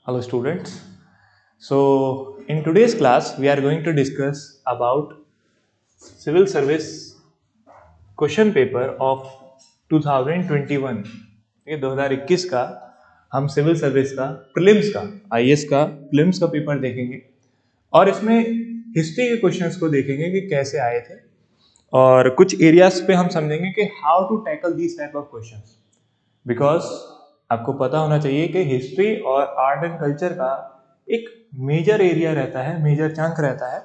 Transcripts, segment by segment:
Hello students. So in today's class we are going to discuss about civil service question paper of 2021। ये 2021 का हम civil service का prelims का IAS का prelims का paper देखेंगे और इसमें हिस्ट्री के क्वेश्चंस को देखेंगे कि कैसे आए थे और कुछ एरियाज पे हम समझेंगे कि how to tackle these type of questions. Because आपको पता होना चाहिए कि हिस्ट्री और आर्ट एंड कल्चर का एक मेजर एरिया रहता है, मेजर चंक रहता है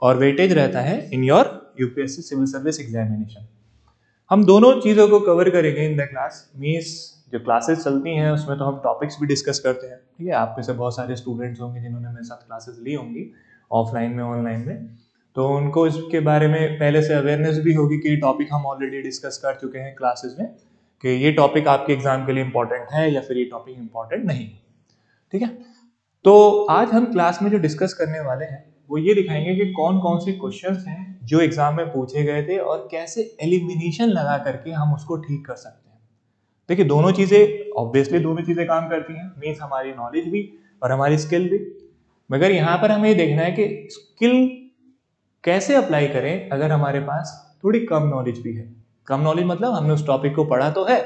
और वेटेज रहता है in your UPSC civil service examination. हम दोनों चीज़ों को कवर करेंगे इन द क्लास। मीन्स जो क्लासेस चलती हैं उसमें तो हम टॉपिक्स भी डिस्कस करते हैं, ठीक है। आप में से बहुत सारे स्टूडेंट्स होंगे जिन्होंने मेरे साथ क्लासेस ली होंगी ऑफलाइन में, ऑनलाइन में, तो उनको इसके बारे में पहले से अवेयरनेस भी होगी कि टॉपिक हम ऑलरेडी डिस्कस कर चुके हैं क्लासेस में कि ये टॉपिक आपके एग्जाम के लिए इंपॉर्टेंट है या फिर ये टॉपिक इंपॉर्टेंट नहीं, ठीक है। तो आज हम क्लास में जो डिस्कस करने वाले हैं वो ये दिखाएंगे कि कौन कौन से क्वेश्चंस हैं जो एग्जाम में पूछे गए थे और कैसे एलिमिनेशन लगा करके हम उसको ठीक कर सकते हैं। देखिए दोनों चीजें, ऑब्वियसली दोनों चीजें काम करती हैं, मीन्स हमारी नॉलेज भी और हमारी स्किल भी। मगर यहाँ पर हमें ये देखना है कि स्किल कैसे अप्लाई करें अगर हमारे पास थोड़ी कम नॉलेज भी है। कम नॉलेज मतलब हमने उस टॉपिक को पढ़ा तो है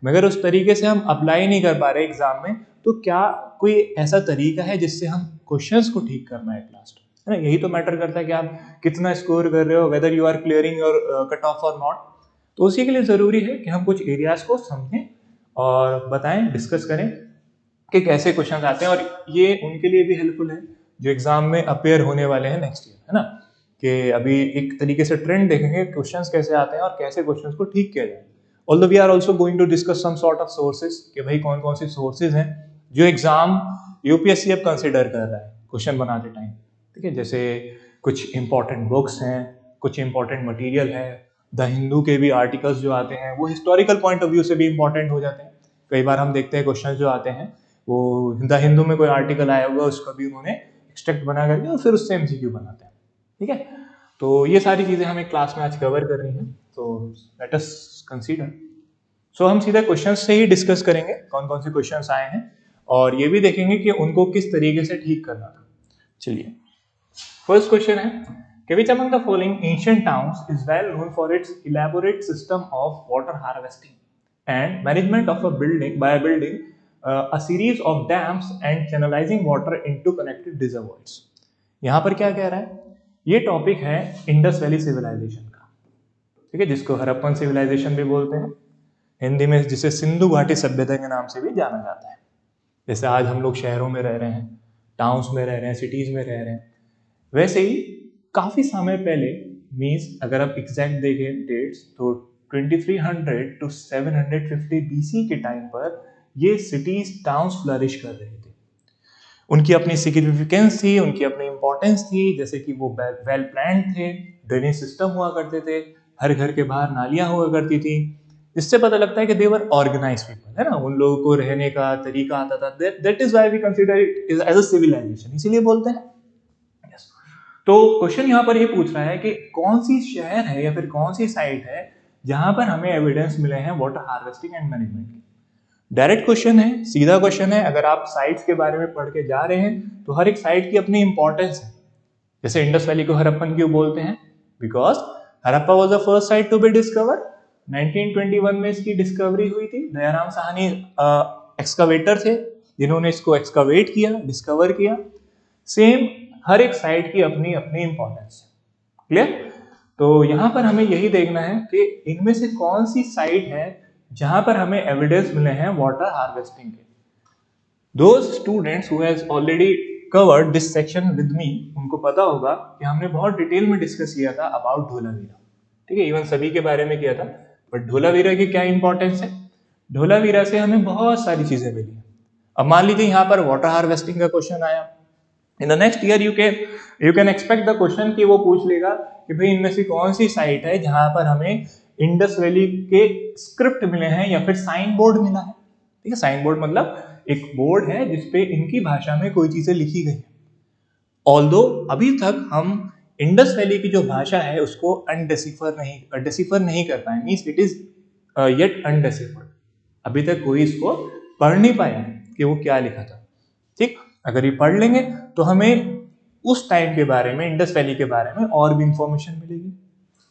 मगर उस तरीके से हम अप्लाई नहीं कर पा रहे एग्जाम में, तो क्या कोई ऐसा तरीका है जिससे हम क्वेश्चंस को ठीक करना है लास्ट, है ना। यही तो मैटर करता है कि आप कितना स्कोर कर रहे हो, whether you are clearing your cut off और नॉट। तो उसी के लिए ज़रूरी है कि हम कुछ एरियाज को समझें और बताएं, डिस्कस करें कि कैसे क्वेश्चन आते हैं। और ये उनके लिए भी हेल्पफुल है जो एग्जाम में अपेयर होने वाले हैं नेक्स्ट ईयर, है ना। कि अभी एक तरीके से ट्रेंड देखेंगे क्वेश्चंस कैसे आते हैं और कैसे क्वेश्चंस को ठीक किया जाए। Although we are also going to discuss some sort of sources कि भाई कौन कौन सी सोर्सेज हैं जो एग्जाम यूपीएससी अब कंसिडर कर रहा है क्वेश्चन बनाते टाइम, ठीक है। जैसे कुछ इंपॉर्टेंट बुक्स हैं, कुछ इंपॉर्टेंट मटेरियल है, द हिंदू के भी आर्टिकल्स जो आते हैं वो हिस्टोरिकल पॉइंट ऑफ व्यू से भी इंपॉर्टेंट हो जाते हैं। कई बार हम देखते हैं क्वेश्चन जो आते हैं वो द हिंदू में कोई आर्टिकल आया होगा उसका भी उन्होंने एक्सट्रैक्ट बना करके और फिर उससे एमसीक्यू बनाते हैं, ठीक है। तो ये सारी चीजें हमें क्लास में आज कवर कर रही हैं, तो लेट अस कंसीडर। सो हम सीधा क्वेश्चन से ही डिस्कस करेंगे कौन कौन से क्वेश्चन आए हैं और ये भी देखेंगे कि उनको किस तरीके से ठीक करना था। चलिए, फर्स्ट क्वेश्चन है कि which among the following ancient towns is well known for its elaborate system of water harvesting and management of a building by building a series of dams and channelizing water into connected reservoirs। यहाँ पर क्या कह रहा है, ये topic है Indus valley civilisation का, ठीक है, जिसको हड़प्पन सिविलाइजेशन भी बोलते हैं, हिंदी में जिसे सिंधु घाटी सभ्यता के नाम से भी जाना जाता है। जैसे आज हम लोग शहरों में रह रहे हैं, टाउन्स में रह रहे हैं, सिटीज में रह रहे हैं, वैसे ही काफी समय पहले, मीन्स अगर आप एग्जैक्ट देखें डेट्स तो 2300 to 750 बीसी के टाइम पर ये सिटीज टाउन्स फ्लरिश कर रहे थे। उनकी अपनी सिग्निफिकेंस थी, उनकी अपनी इंपॉर्टेंस थी, जैसे कि वो वेल प्लान थे, ड्रेनेज सिस्टम हुआ करते थे, हर घर के बाहर नालियां हुआ करती थी। इससे पता लगता है कि दे वर ऑर्गेनाइज पीपल, है ना। उन लोगों को रहने का तरीका आता था। That is why we consider it as a civilisation, इसीलिए बोलते हैं। तो क्वेश्चन यहाँ पर ये पूछ रहा है कि कौन सी शहर है या फिर कौन सी साइट है जहां पर हमें एविडेंस मिले हैं वाटर हार्वेस्टिंग एंड मैनेजमेंट के। डायरेक्ट क्वेश्चन है, सीधा क्वेश्चन है। अगर आप साइट्स के बारे में पढ़ के जा रहे हैं तो हर एक साइट की अपनी इंपॉर्टेंस है। जैसे इंडस वैली को हड़प्पन क्यों बोलते हैं, because Harappa was the first site to be discover. 1921 में इसकी डिस्कवरी हुई थी। दयाराम साहनी एक्सकावेटर थे जिन्होंने इसको एक्सकावेट किया, डिस्कवर किया। सेम हर एक साइट की अपनी अपनी इंपॉर्टेंस है, क्लियर। तो यहां पर हमें यही देखना है कि इनमें से कौन सी साइट है जहां पर हमें एविडेंस मिले हैं वाटर हार्वेस्टिंग के। Those students who has already covered this section with me, उनको पता होगा कि हमने बहुत डिटेल में डिस्कस किया था अबाउट धोलावीरा, ठीक है। इवन सभी के बारे में किया था, बट धोलावीरा की क्या इंपॉर्टेंस है। धोलावीरा से हमें बहुत सारी चीजें मिली। अब मान लीजिए यहाँ पर वाटर हार्वेस्टिंग का क्वेश्चन आया, in the next year you can expect the question कि वो पूछ लेगा कि भाई इनमें से कौन सी साइट है जहां पर हमें इंडस वैली के स्क्रिप्ट मिले हैं या फिर साइन बोर्ड मिला है, ठीक है। साइन बोर्ड मतलब एक बोर्ड है जिसपे इनकी भाषा में कोई चीजें लिखी गई है। ऑल्दो अभी तक हम इंडस वैली की जो भाषा है उसको डिसिफर नहीं कर पाए, मींस इट इज येट अनडिसिफर्ड। अभी तक कोई इसको पढ़ नहीं पाया कि वो क्या लिखा था। ठीक, अगर ये पढ़ लेंगे तो हमें उस टाइम के बारे में, इंडस वैली के बारे में और भी इंफॉर्मेशन मिलेगी,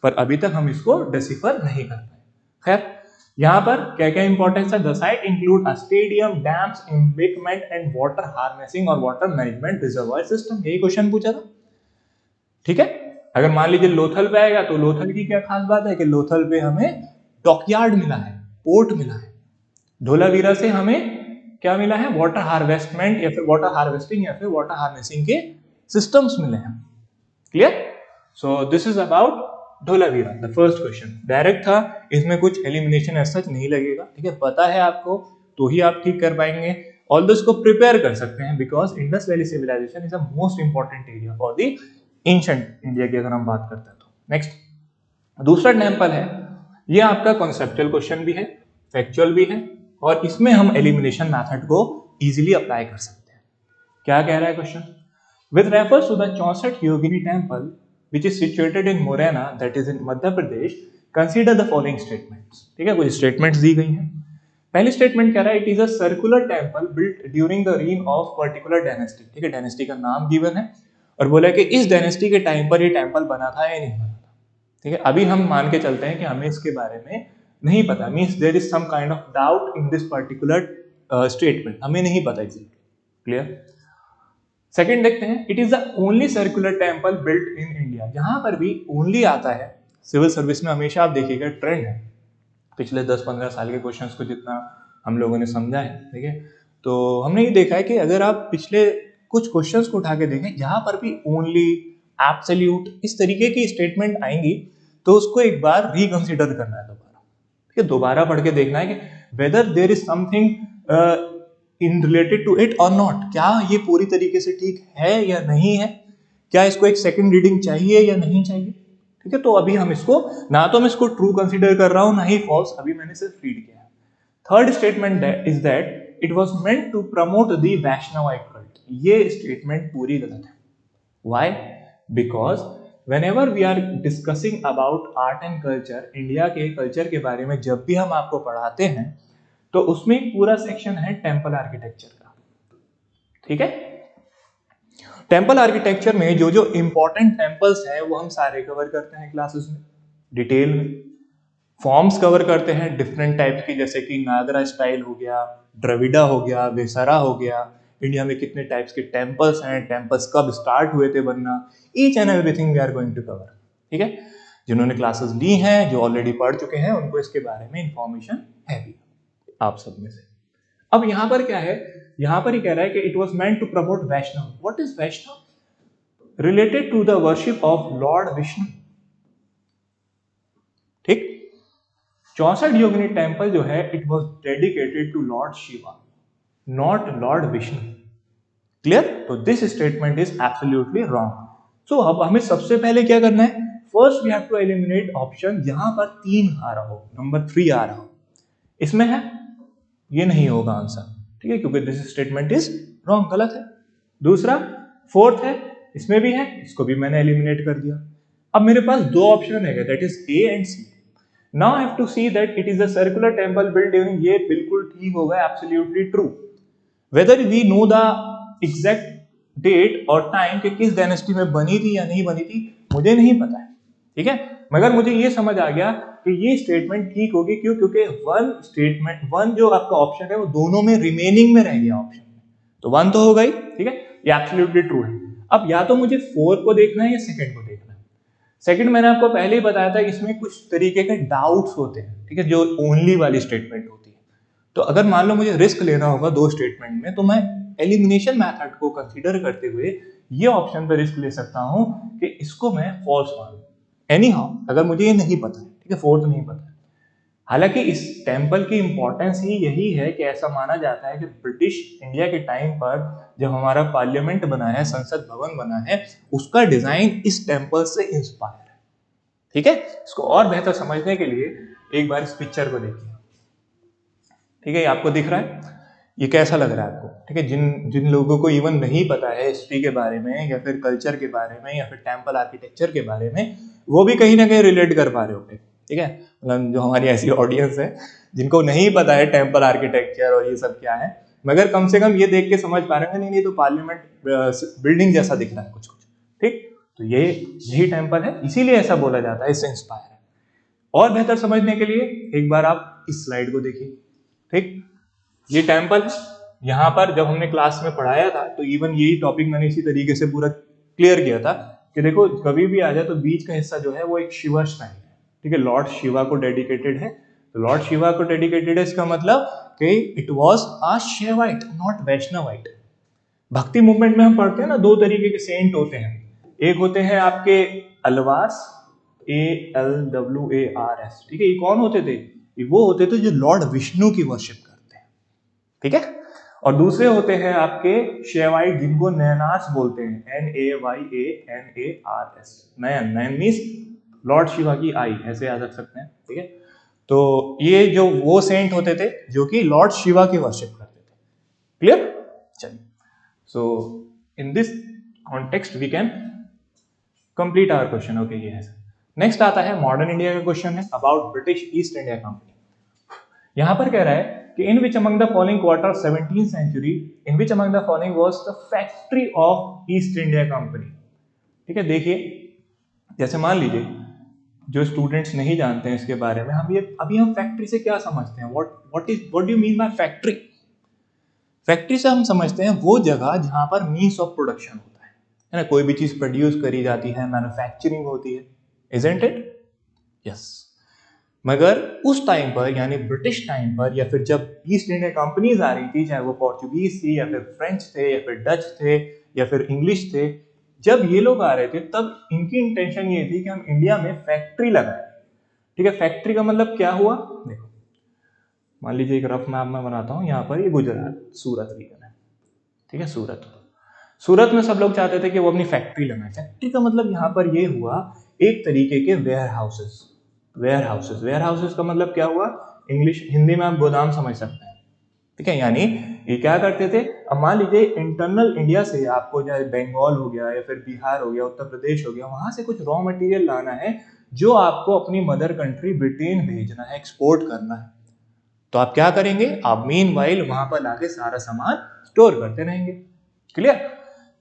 पर अभी तक हम इसको डिसिफर नहीं कर पाए। खैर, यहाँ पर क्या क्या इंपॉर्टेंस है? The site include a stadium, dams, embankment and water harnessing और वाटर मैनेजमेंट रिजर्वायर सिस्टम। यही क्वेश्चन पूछा था, ठीक है। अगर मान लीजिए लोथल पे आएगा तो लोथल की क्या खास बात है कि लोथल पे हमें डॉकयार्ड मिला है, पोर्ट मिला है। धोलावीरा से हमें क्या मिला है? वाटर हार्वेस्टमेंट या फिर वाटर हार्वेस्टिंग या फिर वाटर हार्नेसिंग के सिस्टम्स मिले हैं। Clear? So this is about Dholavira, the first question. Direct था, इसमें कुछ एलिमिनेशन ऐसा नहीं लगेगा, ठीक है। पता है आपको तो ही आप ठीक कर पाएंगे, ऑल्दो इसको प्रिपेयर कर सकते हैं, because Indus valley civilisation is a most important area for the ancient India की अगर हम बात करते हैं तो। नेक्स्ट, दूसरा टेम्पल है, ये आपका कॉन्सेप्चुअल क्वेश्चन भी है, फैक्चुअल भी है, और इसमें हम एलिमिनेशन मेथड को इजीली अप्लाई कर सकते हैं। क्या कह रहा है question? With refers to the 64 Yogini temple which is situated in Morena, that is in Madhya Pradesh, consider the following statements। ठीक है, कुछ स्टेटमेंट्स दी गई हैं। पहली स्टेटमेंट कह रहा है, it is a circular temple built during the reign of particular dynasty. ठीक है, डायनेस्टी का नाम गिवन है और बोला कि इस डायनेस्टी के टाइम पर ये टेम्पल बना था या नहीं बना था। ठीक है, अभी हम मान के चलते हैं कि हमें इसके बारे में नहीं पता, means there is some kind of doubt in this particular statement, हमें नहीं पता एग्जैक्टली। क्लियर? सेकंड देखते हैं, it is the only circular temple built in India. यहां पर भी ओनली आता है, सिविल सर्विस में हमेशा आप देखिएगा ट्रेंड है, पिछले 10-15 साल के क्वेश्चंस को जितना हम लोगों ने समझा है, ठीक है, तो हमने ये देखा है कि अगर आप पिछले कुछ क्वेश्चंस को उठा के देखें, यहाँ पर भी ओनली, एब्सोल्यूट, इस तरीके की स्टेटमेंट आएंगी, तो उसको एक बार रिकंसिडर करना है दोबारा, ठीक है, दोबारा पढ़ के देखना है कि whether there is something in related to it और नॉट, क्या ये पूरी तरीके से ठीक है या नहीं है, क्या इसको एक सेकंड रीडिंग चाहिए या नहीं चाहिए। ठीक है, तो अभी हम इसको, ना तो मैं इसको ट्रू कंसीडर कर रहा हूं ना ही फॉल्स, अभी मैंने सिर्फ रीड किया है। Third statement is that it was meant to promote the Vaishnavite cult. ये स्टेटमेंट पूरी गलत है। Why? Because whenever we are discussing about art and culture, India के कल्चर के बारे में जब भी हम आपको पढ़ाते हैं तो उसमें पूरा सेक्शन है टेम्पल आर्किटेक्चर का। ठीक है, टेम्पल आर्किटेक्चर में जो जो इंपॉर्टेंट टेम्पल्स है वो हम सारे कवर करते हैं क्लासेस में, डिटेल में। फॉर्म्स कवर करते हैं डिफरेंट टाइप्स की, जैसे कि नागरा स्टाइल हो गया, द्रविड़ा हो गया, वेसरा हो गया, इंडिया में कितने टाइप्स के टेम्पल्स हैं, टेम्पल्स कब स्टार्ट हुए थे बनना, each and everything we are going to cover. ठीक है, जिन्होंने क्लासेस ली हैं, जो ऑलरेडी पढ़ चुके हैं, उनको इसके बारे में इंफॉर्मेशन है भी आप सब में से। अब यहां पर क्या है, यहां पर ही कह रहा है कि it was meant to promote Vaishnav. What is Vaishnav? Related to the worship of lord Vishnu. ठीक, 64 योगिनी टेम्पल जो है it was dedicated to lord Shiva, not lord Vishnu. Clear? तो this statement is absolutely wrong. So अब हमें सबसे पहले क्या करना है, first we have to eliminate option जहां पर 3 आ रहा हो, नंबर 3 आ रहा हो, इसमें है, ये नहीं होगा आंसर। ठीक है, क्योंकि दिस स्टेटमेंट इज रॉन्ग, गलत है। दूसरा, फोर्थ है, इसमें भी है, इसको भी मैंने एलिमिनेट कर दिया। अब मेरे पास 2 ऑप्शन है, that is A and C. Now I have to see that it is a circular temple built during, ये बिल्कुल ठीक होगा, absolutely true. Whether we know the exact date और टाइम कि किस डायनेस्टी में बनी थी या नहीं बनी थी, मुझे नहीं पता है। ठीक है, मगर मुझे ये समझ आ गया कि ये स्टेटमेंट ठीक होगी। क्यों? क्योंकि वन जो आपका ऑप्शन है वो दोनों में रिमेनिंग में रह गया ऑप्शन में, तो 1 तो होगा ही। ठीक है, ये एब्सोल्युटली ट्रू है। अब या तो मुझे 4 को देखना है या सेकंड को देखना है। सेकंड मैंने आपको पहले ही बताया था, इसमें कुछ तरीके के डाउट्स होते हैं, ठीक है, जो ओनली वाली स्टेटमेंट होती है। तो अगर मान लो मुझे रिस्क लेना होगा 2 स्टेटमेंट में, तो मैं एलिमिनेशन मेथड को कंसीडर करते हुए ये ऑप्शन पे रिस्क ले सकता हूं कि इसको मैं फॉल्स मानूं। एनी हाउ, अगर मुझे ये नहीं पता है, ठीक है, फोर्थ नहीं पता है। हालांकि इस टेम्पल की इंपॉर्टेंस ही यही है कि ऐसा माना जाता है कि ब्रिटिश इंडिया के टाइम पर जब हमारा पार्लियामेंट बना है, संसद भवन बना है, उसका डिजाइन इस टेम्पल से इंस्पायर है। ठीक है, इसको और बेहतर समझने के लिए एक बार इस पिक्चर को देखिए। ठीक है, ये आपको दिख रहा है, ये कैसा लग रहा है आपको? ठीक है, जिन लोगों को इवन नहीं पता है हिस्ट्री के बारे में या फिर कल्चर के बारे में या फिर टेम्पल आर्किटेक्चर के बारे में, वो भी कहीं ना कहीं रिलेट कर पा रहे होंगे। ठीक है, मतलब जो हमारी ऐसी ऑडियंस है जिनको नहीं पता है टेम्पल आर्किटेक्चर और ये सब क्या है, मगर कम से कम ये देख के समझ पा रहे हैं, नहीं तो पार्लियामेंट बिल्डिंग जैसा दिख रहा है कुछ कुछ, ठीक। तो ये यही टेम्पल है, इसीलिए ऐसा बोला जाता है, इससे इंस्पायर है। और बेहतर समझने के लिए एक बार आप इस स्लाइड को देखिए, ठीक। ये टेम्पल है, यहाँ पर जब हमने क्लास में पढ़ाया था तो इवन यही टॉपिक मैंने इसी तरीके से पूरा क्लियर किया था कि देखो कभी भी आ जाए तो बीच का हिस्सा जो है वो एक शिवा श्राइन है, ठीक है, लॉर्ड शिवा को डेडिकेटेड है। तो लॉर्ड शिवा को डेडिकेटेड है, इसका मतलब कि it was a Shaivite not Vaishnavite. Bhakti movement में हम पढ़ते हैं ना, दो तरीके के सेंट होते हैं, एक होते हैं आपके अलवास, ALWARS, ठीक है। ये कौन होते थे? ये वो होते थे जो लॉर्ड विष्णु की वर्शिप करते हैं, ठीक है। और दूसरे होते हैं आपके शैवाइट, जिनको नयनार्स बोलते हैं, NAYANARS। नयन, नयन मीन्स लॉर्ड शिवा की आई, ऐसे याद रख सकते हैं, ठीक है। तो ये जो वो सेंट होते थे जो कि लॉर्ड शिवा की वर्शिप करते थे। क्लियर? चलिए, so in this context we can complete our question. Okay, ये है। नेक्स्ट आता है मॉडर्न इंडिया का क्वेश्चन है about British East India Company. यहां पर कह रहा है कि in which among the following quarter 17th century, in which among the following was the factory of East India Company. ठीक है, देखिए जैसे मान लीजिए जो स्टूडेंट्स नहीं जानते हैं इसके बारे में, हम ये अभी हम फैक्ट्री से क्या समझते हैं, what do you mean by factory? Factory से हम समझते हैं वो जगह जहां पर मीन्स ऑफ प्रोडक्शन होता है ना, कोई भी चीज प्रोड्यूस करी जाती है, मैन्युफैक्चरिंग होती है, इजंट इट? यस। मगर उस टाइम पर यानी ब्रिटिश टाइम पर, या फिर जब ईस्ट इंडिया कंपनीज आ रही थी, चाहे वो पोर्चुगीज थी या फिर फ्रेंच थे या फिर डच थे या फिर इंग्लिश थे, जब ये लोग आ रहे थे तब इनकी इंटेंशन ये थी कि हम इंडिया में फैक्ट्री लगाएं। ठीक है, फैक्ट्री का मतलब क्या हुआ, देखो मान लीजिए एक रफ मैप में बनाता हूँ, यहाँ पर ये गुजरात सूरत रीजन है, ठीक है। सूरत में सब लोग चाहते थे कि वो अपनी फैक्ट्री लगाएं। फैक्ट्री का मतलब यहाँ पर ये हुआ एक तरीके के वेयर हाउसेस का मतलब क्या हुआ, इंग्लिश हिंदी में आप गोदाम समझ सकते हैं, ठीक है। यानी ये क्या करते थे, अब मान लीजिए इंटरनल इंडिया से आपको चाहे बंगाल हो गया या फिर बिहार हो गया, उत्तर प्रदेश हो गया, वहां से कुछ रॉ मटेरियल लाना है जो आपको अपनी मदर कंट्री ब्रिटेन भेजना है, एक्सपोर्ट करना है। तो आप क्या करेंगे, आप मीनवाइल वहां पर लाके सारा सामान स्टोर करते रहेंगे। क्लियर?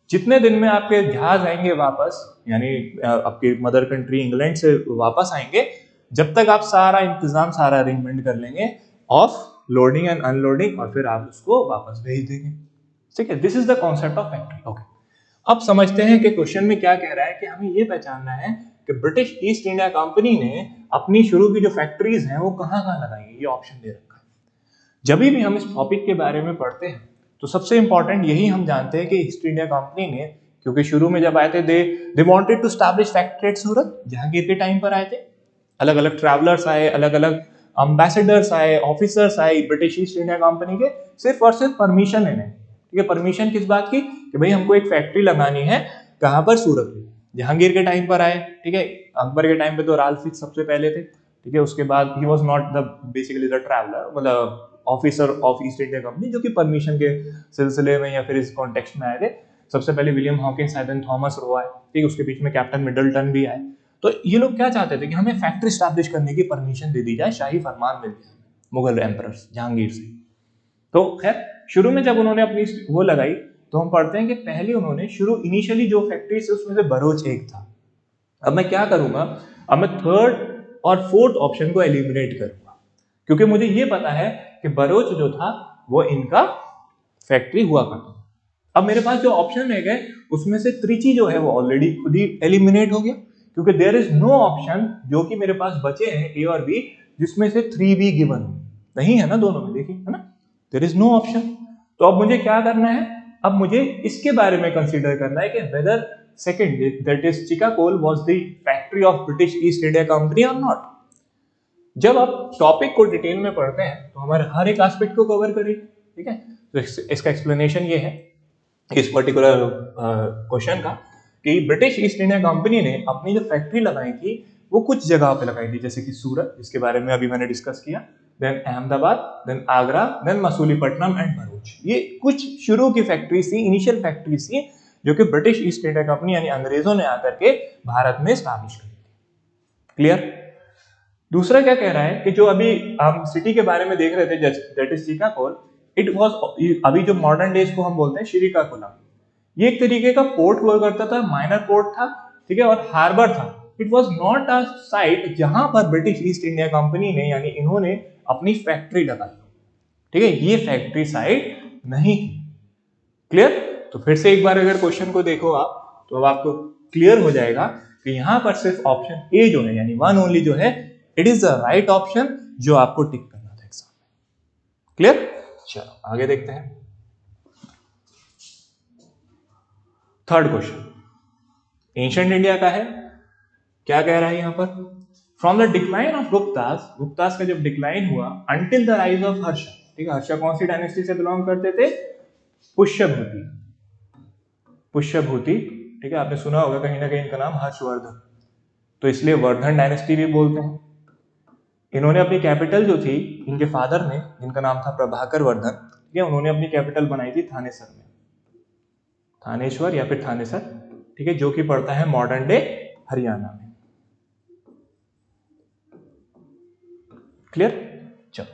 जितने दिन में आपके जहाज आएंगे वापस, यानी आपकी मदर कंट्री इंग्लैंड से वापस आएंगे, जब तक आप सारा इंतजाम, सारा अरेंजमेंट कर लेंगे ऑफ लोडिंग एंड अनलोडिंग, और फिर आप उसको वापस भेज देंगे। ठीक है, this is the concept of factory. Okay, अब समझते हैं कि क्वेश्चन में क्या कह रहा है, कि हमें ये पहचानना है कि ब्रिटिश ईस्ट इंडिया कंपनी ने अपनी शुरू की जो फैक्ट्रीज हैं वो कहाँ कहाँ लगाई है। ये ऑप्शन दे रखा है। जब भी हम इस टॉपिक के बारे में पढ़ते हैं तो सबसे इंपॉर्टेंट यही हम जानते हैं कि ईस्ट इंडिया कंपनी ने, क्योंकि शुरू में जब आए थे they wanted to establish factory at Surat, Jahangir के टाइम पर आए थे। अलग अलग ट्रैवलर्स आए, अलग अलग एम्बेसडर्स आए, ऑफिसर्स आए ब्रिटिश ईस्ट इंडिया कंपनी के, सिर्फ और सिर्फ परमिशन लेने। ठीक है, परमिशन किस बात की, कि भाई हमको एक फैक्ट्री लगानी है, कहां पर, सूरत में। जहांगीर के टाइम पर आए, ठीक है। अकबर के टाइम पे तो रालफिक्स सबसे पहले थे, ठीक है। उसके बाद he was not the basically the traveller, मतलब officer of East India Company, जो कि परमिशन के सिलसिले में या फिर इस कॉन्टेक्स्ट में आए थे। सबसे पहले विलियम हॉकिंस आए, देन थॉमस रो आए, ठीक, उसके बीच में कैप्टन मिडलटन भी आए। तो ये लोग क्या चाहते थे कि हमें फैक्ट्री स्टैब्लिश करने की परमिशन दे दी जाए, शाही फरमान मिल जाए मुगल एम्परर जहांगीर से। तो खैर शुरू में जब उन्होंने अपनी वो लगाई, तो हम पढ़ते हैं कि पहले उन्होंने शुरू इनिशियली जो फैक्ट्री से उसमें से बरोच एक था। अब मैं क्या करूंगा, अब मैं थर्ड और फोर्थ ऑप्शन को एलिमिनेट करूंगा, क्योंकि मुझे ये पता है कि बरोच जो था वो इनका फैक्ट्री हुआ करता। अब मेरे पास जो ऑप्शन रह गए उसमें से त्रिची जो है वो ऑलरेडी खुद ही एलिमिनेट हो गया, क्योंकि देयर इज नो ऑप्शन जो कि मेरे पास बचे हैं ए और बी जिसमें से 3B गिवन हो, नहीं है ना दोनों में, देखिए है ना, देयर इज नो ऑप्शन। तो अब मुझे क्या करना है, अब मुझे इसके बारे में कंसीडर करना है कि whether second, that is Chicacole, was the factory of British East India Company और नॉट। जब आप टॉपिक को डिटेल में पढ़ते हैं तो हमारे हर एक एस्पेक्ट को कवर करेंगे, ठीक है। तो इसका एक्सप्लेनेशन ये है इस पर्टिकुलर क्वेश्चन का, कि ब्रिटिश ईस्ट इंडिया कंपनी ने अपनी जो फैक्ट्री लगाई थी वो कुछ जगह पे लगाई थी, जैसे कि सूरत, जिसके बारे में अभी मैंने डिस्कस किया, then Ahmedabad, then Agra, then Masulipatnam and Bharuch. ये कुछ शुरू की फैक्ट्रीज थी, इनिशियल फैक्ट्रीज थी, जो कि ब्रिटिश ईस्ट इंडिया कंपनी यानी अंग्रेजों ने आकर के भारत में स्टैब्लिश की थी। क्लियर? दूसरा क्या कह रहा है कि जो अभी हम सिटी के बारे में देख रहे थे, दैट इज चिकागोल, इट वॉज, अभी जो मॉडर्न डेज को हम बोलते हैं श्रीकाकुलम, ये एक तरीके का पोर्ट हुआ करता था, माइनर पोर्ट था, ठीक है, और हार्बर था। It was not a site जहां पर ब्रिटिश ईस्ट इंडिया कंपनी ने यानी इन्होंने अपनी फैक्ट्री लगाई, ठीक है, ये फैक्ट्री साइट नहीं थी। क्लियर? तो फिर से एक बार अगर क्वेश्चन को देखो आप, तो अब आपको क्लियर हो जाएगा कि यहां पर सिर्फ ऑप्शन ए जो है यानी वन ओनली जो है, it is the right option जो आपको टिक करना था एग्जाम में। क्लियर? चलो आगे देखते हैं। थर्ड क्वेश्चन एंशिएंट इंडिया का है। क्या कह रहा है यहां पर? From the decline of Guptas, Guptas का जब डिक्लाइन हुआ, until the rise of Harsha, ठीक है, हर्षा कौन सी डायनेस्टी से बिलोंग करते थे? पुष्यभूति, पुष्यभूति, ठीक है, आपने सुना होगा कहीं ना कहीं इनका नाम हर्षवर्धन, तो इसलिए वर्धन डायनेस्टी भी बोलते हैं। इन्होंने अपनी कैपिटल जो थी, इनके फादर ने, जिनका नाम था प्रभाकर वर्धन, ठीक है, उन्होंने अपनी कैपिटल बनाई थी थानेसर में, थानेश्वर या फिर थानेसर, ठीक है, जो कि पड़ता है मॉडर्न डे हरियाणा में। क्लियर? चलो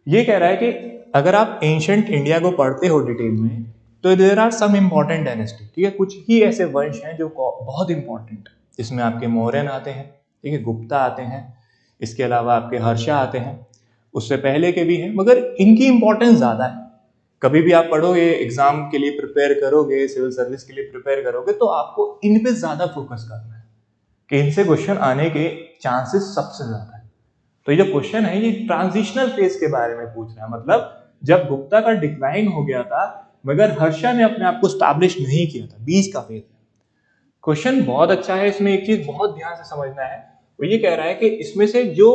ये कह रहा है कि अगर आप एंशिएंट इंडिया को पढ़ते हो डिटेल में, तो there are some important dynasty, ठीक है, कुछ ही ऐसे वंश हैं जो बहुत इंपॉर्टेंट है। इसमें आपके मौर्यन आते हैं, ठीक है, गुप्ता आते हैं, इसके अलावा आपके हर्षा आते हैं, उससे पहले के भी हैं, मगर इनकी इंपॉर्टेंस ज्यादा है। कभी भी आप पढ़ोगे, एग्जाम के लिए प्रिपेयर करोगे, सिविल सर्विस के लिए प्रिपेयर करोगे, तो आपको इन पे ज्यादा फोकस करना है कि इनसे क्वेश्चन आने के चांसेस सबसे ज्यादा है। तो ये जो क्वेश्चन है ये ट्रांजिशनल फेज के बारे में पूछ रहा है, मतलब जब गुप्ता का डिक्लाइन हो गया था मगर हर्षा ने अपने आप को स्टैब्लिश नहीं किया था, बीच का फेज। क्वेश्चन बहुत अच्छा है, इसमें एक चीज बहुत ध्यान से समझना है, वो ये कह रहा है कि इसमें से जो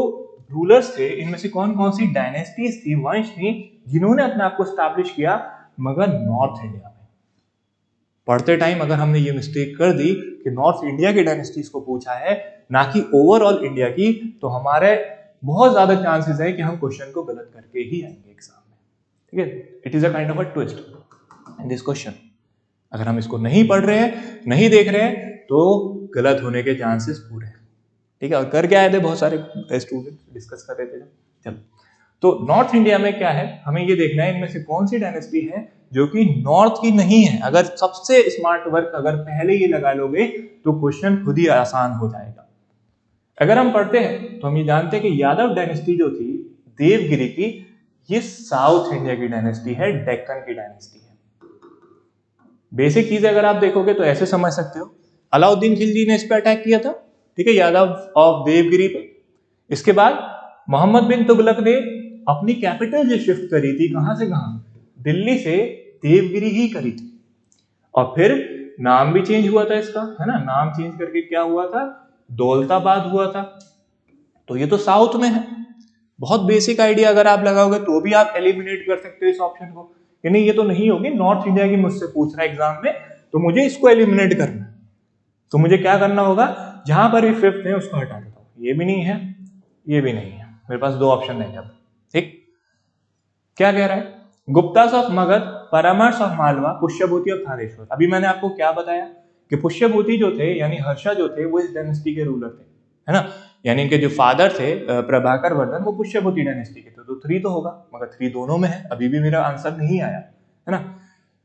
रूलर्स थे, इनमें से कौन कौन सी डायनेस्टीज थी, वंश थी, जिन्होंने अपने आप को स्टैब्लिश किया मगर नॉर्थ इंडिया में। पढ़ते टाइम अगर हमने ये मिस्टेक कर दी कि नॉर्थ इंडिया की डायनेस्टीज को पूछा है ना कि ओवरऑल इंडिया की, तो हमारे बहुत ज्यादा चांसेस है कि हम क्वेश्चन को गलत करके ही आएंगे एग्जाम में, ठीक है। It is a kind of a twist in this question. अगर हम इसको नहीं पढ़ रहे हैं, नहीं देख रहे हैं, तो गलत होने के चांसेस पूरे हैं, ठीक है। और कर क्या आए थे, बहुत सारे स्टूडेंट डिस्कस कर रहे थे। चलो, तो नॉर्थ इंडिया में क्या है, हमें ये देखना है इनमें से कौन सी डायनेस्टी है जो कि नॉर्थ की नहीं है। अगर सबसे स्मार्ट वर्क अगर पहले ये लगा लोगे तो क्वेश्चन खुद ही आसान हो जाएगा। अगर हम पढ़ते हैं तो हम ये जानते हैं कि यादव डायनेस्टी जो थी देवगिरी की, ये साउथ इंडिया की डायनेस्टी है, डेक्कन की डायनेस्टी है। बेसिक चीज अगर आप देखोगे तो ऐसे समझ सकते हो, अलाउद्दीन खिलजी ने इस पे अटैक किया था, ठीक है, यादव ऑफ देवगिरी पे। इसके बाद मोहम्मद बिन तुगलक ने अपनी कैपिटल जो शिफ्ट करी थी, कहां से कहां, दिल्ली से देवगिरी ही करी थी। और फिर नाम भी चेंज हुआ था इसका, है ना, नाम चेंज करके क्या हुआ था, दौलताबाद हुआ था। तो ये तो साउथ में है। बहुत बेसिक आइडिया अगर आप लगाओगे तो भी आप एलिमिनेट कर सकते हो इस ऑप्शन को, कि नहीं ये तो नहीं होगी, नॉर्थ इंडिया की मुझसे पूछ रहा है एग्जाम में, तो मुझे इसको एलिमिनेट करना है। तो मुझे क्या करना होगा, जहां पर भी फिफ्थ है उसको हटा देता हूं, ये भी नहीं है, ये भी नहीं है, मेरे पास दो ऑप्शन है। अब ठीक, क्या कह रहा है, Guptas of Magadh, Paramaras of Malwa, Pushyabhuti of Thaneshwar. अभी मैंने आपको क्या बताया कि पुष्यभूति जो थे यानी हर्षा जो थे वो इस डायनेस्टी के रूलर थे, है ना, यानी इनके जो फादर थे प्रभाकर वर्धन, वो पुष्यभूति डायनेस्टी के थे। तो 3 तो होगा, मगर 3 दोनों में है, अभी भी मेरा आंसर नहीं आया, है ना।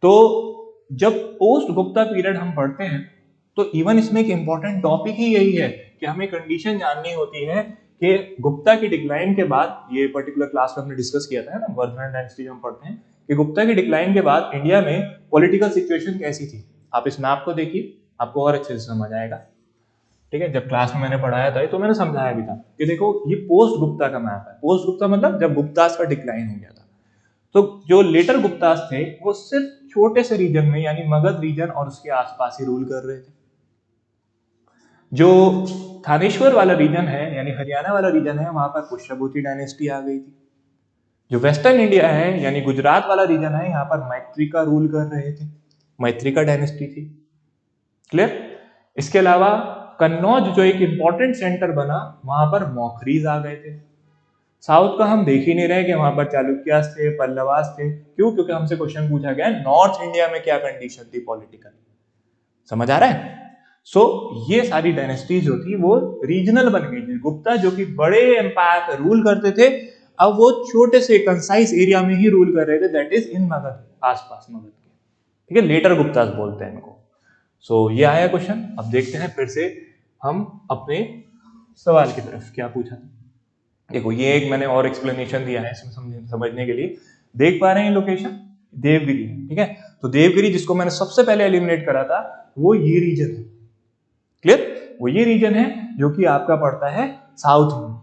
तो जब पोस्ट गुप्ता पीरियड हम पढ़ते हैं तो इवन इसमें एक इंपॉर्टेंट टॉपिक ही यही है कि हमें कंडीशन जाननी होती है कि गुप्ता की डिक्लाइन के बाद, ये पर्टिकुलर क्लास में हमने डिस्कस किया था, है ना, वर्धमान डायनेस्टी जो हम पढ़ते हैं, कि गुप्ता की डिक्लाइन के बाद इंडिया में पॉलिटिकल सिचुएशन कैसी थी। आप इस मैप को देखिए, आपको और अच्छे से समझ आएगा, ठीक है। जब क्लास में मैंने पढ़ाया था तो मैंने समझाया भी था कि देखो ये पोस्ट गुप्ता का मैप है। पोस्ट गुप्ता मतलब जब गुप्तास का डिक्लाइन हो गया था, तो जो लेटर गुप्तास थे वो सिर्फ छोटे से रीजन में यानी मगध रीजन और उसके आसपास ही रूल कर रहे थे। जो थानेश्वर वाला रीजन है यानी हरियाणा वाला रीजन है, वहां पर पुष्यभूति डायनेस्टी आ गई थी। जो वेस्टर्न इंडिया है यानी गुजरात वाला रीजन है, यहाँ पर मैत्रिका रूल कर रहे थे, मैत्रिका डायनेस्टी थी। क्लियर? इसके अलावा कन्नौज जो एक इंपॉर्टेंट सेंटर बना, वहां पर मौखरीज आ गए थे। साउथ का हम देख ही नहीं रहे कि वहां पर चालुक्यास थे, पल्लवास थे। क्यों? क्योंकि हमसे क्वेश्चन पूछा गया नॉर्थ इंडिया में क्या कंडीशन थी पॉलिटिकल। समझ आ रहा है? सो ये सारी डायनेस्टीज जो थी वो रीजनल बन गई थी। गुप्ता जो कि बड़े एम्पायर पे रूल करते थे, अब वो छोटे से कंसाइज एरिया में ही रूल कर रहे थे, दैट इज इन मगध, आसपास मगध के, ठीक है, लेटर गुप्तास बोलते हैं इनको। सो ये आया क्वेश्चन। अब देखते हैं फिर से हम अपने सवाल की तरफ, क्या पूछा। देखो ये एक मैंने और एक्सप्लेनेशन दिया है इसमें समझने के लिए। देख पा रहे हैं लोकेशन, देवगिरी है, ठीक है। तो देवगिरी जिसको मैंने सबसे पहले एलिमिनेट करा था, वो ये रीजन है, क्लियर, वो ये रीजन है जो कि आपका पड़ता है साउथ में।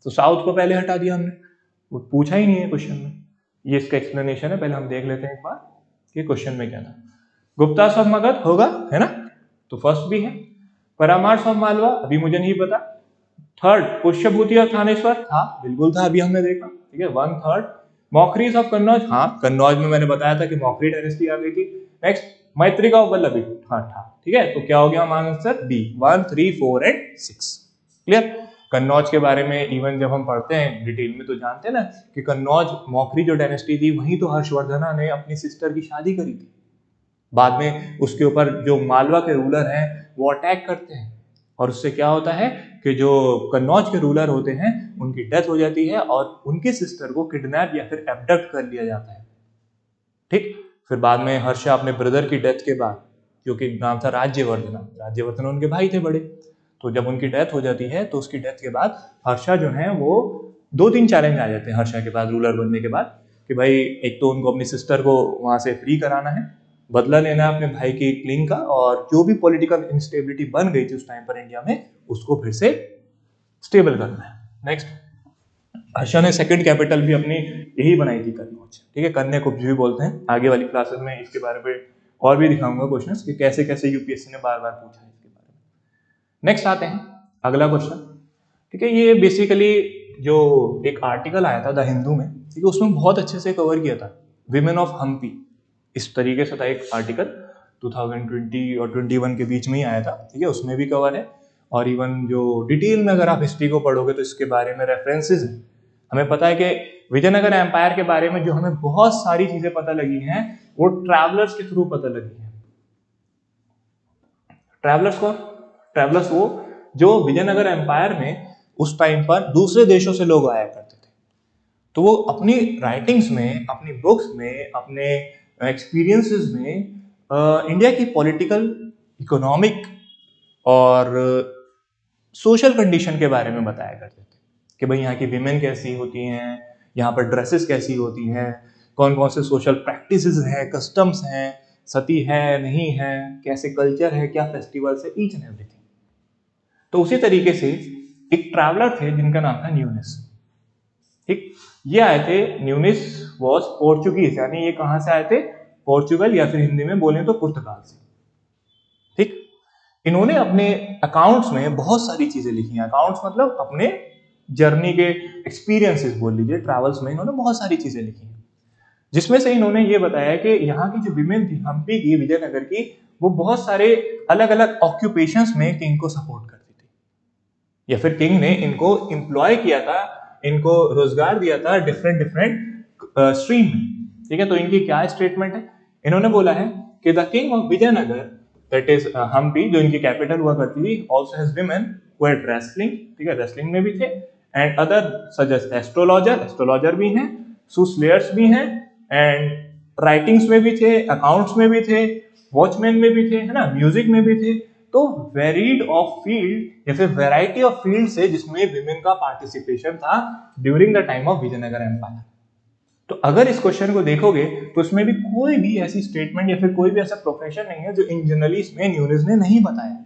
तो साउथ को पहले हटा दिया हमने, वो पूछा ही नहीं है क्वेश्चन में। ये इसका एक्सप्लेनेशन है, पहले हम देख लेते हैं एक बार कि क्वेश्चन में क्या था। गुप्तास ऑफ मगध होगा, है ना, तो फर्स्ट भी है। परमार्श ऑफ मालवा अभी मुझे नहीं पता। थर्ड पुष्यभूति और थानेश्वर था, बिल्कुल था, अभी हमने देखा, ठीक है, 1/3। मौखरीज ऑफ कन्नौज, हाँ कन्नौज में मैंने बताया था कि मौखरी डायनेस्टी आ गई थी। नेक्स्ट मैत्रिका ऑफ वल्लभी, हाँ था, ठीक है। तो क्या हो गया हमारा answer B, 1, 3, 4 and 6, clear. Kannauj के बारे में इवन जब हम पढ़ते हैं डिटेल में तो जानते हैं ना कि कन्नौज मौखरी जो डायनेस्टी थी, वहीं तो हर्षवर्धना ने अपनी सिस्टर की शादी करी थी। बाद में उसके ऊपर जो मालवा के रूलर हैं वो अटैक करते हैं, और उससे क्या होता है कि जो कन्नौज के रूलर होते हैं उनकी डेथ हो जाती है और उनकी सिस्टर को किडनैप या फिर एब्डक्ट कर लिया जाता है, ठीक। फिर बाद में हर्षा अपने ब्रदर की डेथ के बाद, जो कि नाम था राज्यवर्धन, राज्यवर्धन उनके भाई थे बड़े, तो जब उनकी डेथ हो जाती है तो उसकी डेथ के बाद हर्षा जो है वो 2-3 चैलेंज आ जाते हैं हर्षा के बाद, रूलर बनने के बाद, कि भाई एक तो उनको अपनी सिस्टर को वहां से फ्री कराना है, बदला लेना है अपने भाई की क्लीन का, और जो भी पॉलिटिकल इंस्टेबिलिटी बन गई थी उस टाइम पर इंडिया में उसको फिर से स्टेबल करना है। नेक्स्ट हर्षा ने सेकंड कैपिटल भी अपनी यही बनाई थी, कन्नौज, ठीक है, कन्या कुब्ज भी बोलते हैं। आगे वाली क्लासेस में इसके बारे में और भी दिखाऊंगा क्वेश्चंस कि कैसे कैसे यूपीएससी ने बार बार पूछा है इसके बारे में। नेक्स्ट आते हैं अगला क्वेश्चन, ठीक है। ये बेसिकली जो एक आर्टिकल आया था द हिंदू में, ठीक है, उसमें बहुत अच्छे से कवर किया था विमेन ऑफ हम्पी, इस तरीके से था एक आर्टिकल, 2020 और 21 के बीच में ही आया था, ठीक है, उसमें भी कवर है। और इवन जो डिटेल में अगर आप हिस्ट्री को पढ़ोगे तो इसके बारे में रेफरेंसेस हैं। हमें पता है कि विजयनगर एम्पायर के बारे में जो हमें बहुत सारी चीजें पता लगी हैं वो ट्रैवलर्स के थ्रू पता लगी हैं। ट्रैवलर्स कौन? ट्रैवलर्स वो जो विजयनगर एम्पायर में उस टाइम पर दूसरे देशों से लोग आया करते थे, तो वो अपनी राइटिंग्स में, अपनी बुक्स में, अपने एक्सपीरियंसेस में इंडिया की पॉलिटिकल, इकोनॉमिक और सोशल कंडीशन के बारे में बताया करते थे कि भाई यहाँ की विमेन कैसी होती हैं, यहाँ पर ड्रेसेस कैसी होती हैं, कौन कौन से सोशल प्रैक्टिसेस हैं, कस्टम्स हैं, सती है नहीं है, कैसे कल्चर है, क्या फेस्टिवल्स है, ईच एंड एवरीथिंग। तो उसी तरीके से एक ट्रैवलर थे जिनका नाम था न्यूनिस, ठीक, ये आए थे। न्यूनिस वॉज पोर्चुगीज, यानी ये कहां से आए थे? पोर्चुगल, या फिर हिंदी में बोले तो पुर्तगाल से, ठीक। इन्होंने अपने अकाउंट्स में बहुत सारी चीजें लिखी हैं, अकाउंट्स मतलब अपने जर्नी के एक्सपीरियंसेस बोल लीजिए, ट्रैवल्स में इन्होंने बहुत सारी चीजें लिखी हैं, जिसमें से इन्होंने ये बताया कि यहाँ की जो विमेन थी हम्पी की, विजयनगर की, वो बहुत सारे अलग अलग ऑक्यूपेशंस में किंग को सपोर्ट करती थी, या फिर किंग ने इनको एम्प्लॉय किया था, इनको रोजगार दिया था डिफरेंट डिफरेंट स्ट्रीम में, ठीक है। तो इनकी क्या स्टेटमेंट है? इन्होंने बोला है कि the king of Vijayanagara, that is Hampi, जो इनकी कैपिटल हुआ करती थी, also has women who at wrestling, ठीक है, रेसलिंग में भी थे, and other suggest astrologer, astrologer भी हैं, सूस्लेयर्स भी हैं, एंड राइटिंग्स में भी थे, अकाउंट्स में भी थे, वॉचमैन में भी थे, है ना, म्यूजिक में भी थे। तो वेरीड ऑफ फील्ड या फिर वेराइटी ऑफ फील्ड से जिसमें विमेन का पार्टिसिपेशन था during the time of Vijayanagara empire. तो अगर इस क्वेश्चन को देखोगे तो उसमें भी कोई भी ऐसी स्टेटमेंट या फिर कोई भी ऐसा प्रोफेशन नहीं है जो इन जनरली इसमें न्यूनिस ने नहीं बताया।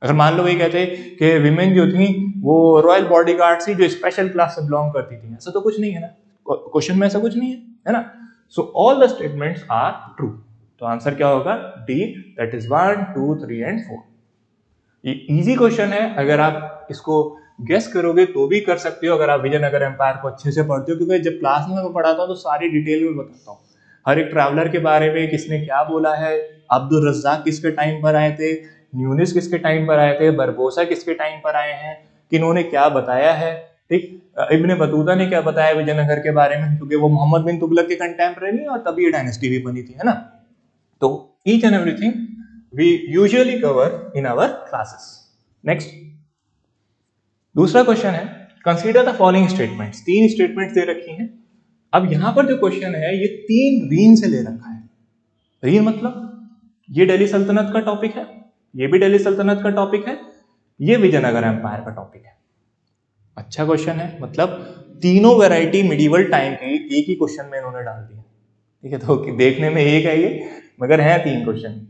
अगर मान लो ये कहते कि विमेन जो थी वो रॉयल बॉडीगार्ड थी जो स्पेशल क्लास से बिलोंग करती थी, ऐसा तो कुछ नहीं है ना, क्वेश्चन में ऐसा कुछ नहीं है ना। So all the statements are true. तो आंसर क्या होगा? D, that is 1, 2, 3 and 4। ये इजी क्वेश्चन है, अगर आप इसको गेस करोगे तो भी कर सकते हो अगर आप विजयनगर एम्पायर को अच्छे से पढ़ते हो, क्योंकि जब क्लास में मैं पढ़ाता हूँ तो सारी डिटेल में बताता हूँ, हर एक ट्रैवलर के बारे में, किसने क्या बोला है, अब्दुल रज्जाक किसके टाइम पर आए थे, न्यूनिस किसके टाइम पर आए थे, बरबोसा किसके टाइम पर आए हैं, किन्होंने क्या बताया है, ठीक, इब्ने बतूता ने क्या बताया विजयनगर के बारे में, क्योंकि वो मोहम्मद बिन तुगलक के कंटेम्परेरी और तभी ये डायनेस्टी भी बनी थी, है ना। तो each and everything we usually cover in our classes. Next, दूसरा क्वेश्चन है consider the following statements, 3 statements दे रखी हैं। अब यहां पर जो क्वेश्चन है ये 3 रीन से ले रखा है। रीन मतलब ये दिल्ली सल्तनत का टॉपिक है, ये भी दिल्ली सल्तनत का टॉपिक है, ये विजयनगर एम्पायर का टॉपिक है। अच्छा क्वेश्चन है, मतलब तीनों वैरायटी मिडिवल टाइम की एक ही क्वेश्चन में इन्होंने डाल दी है। ठीक है, तो देखने में एक है ये, मगर है 3 क्वेश्चन।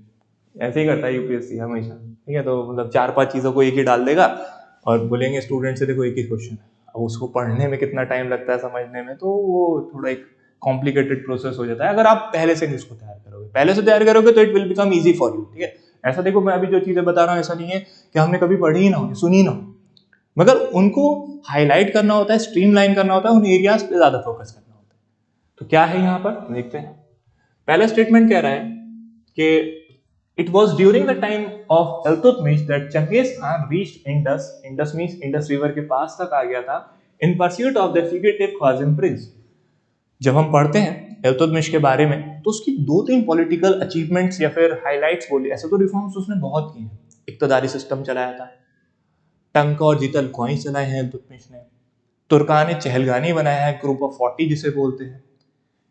ऐसे ही करता है यूपीएससी हमेशा। ठीक है, तो मतलब 4-5 चीजों को एक ही डाल देगा और बोलेंगे स्टूडेंट से देखो एक ही क्वेश्चन है। अब उसको पढ़ने में कितना टाइम लगता है समझने में, तो वो थोड़ा एक कॉम्प्लिकेटेड प्रोसेस हो जाता है। अगर आप पहले से इसको तैयार करोगे तो it will become easy for you. ठीक है, ऐसा देखो मैं अभी जो चीजें बता रहा हूँ ऐसा नहीं है कि हमने कभी पढ़ी ही ना हो, सुनी ना हो, मगर उनको हाईलाइट करना होता है, स्ट्रीमलाइन करना होता है, उन एरियाज पे ज्यादा फोकस करना होता है। तो क्या है यहाँ पर देखते हैं। पहला स्टेटमेंट कह रहा है कि it was during the time of Iltutmish that Genghis Khan reached Indus, Indus means Indus river के पास तक आ गया था, in pursuit of the fugitive Khwarizm prince। जब हम पढ़ते हैं इल्तुतमिश के बारे में तो उसकी 2-3 पॉलिटिकल अचीवमेंट्स या फिर हाइलाइट्स बोलिए, ऐसे तो रिफॉर्म्स उसने बहुत किए हैं। इक्तदारी सिस्टम चलाया था, टंक और जीतल कॉइंस चलाए हैं इल्तुतमिश ने, तुर्कान चहलगानी बनाया है, ग्रुप ऑफ 40 जिसे बोलते हैं।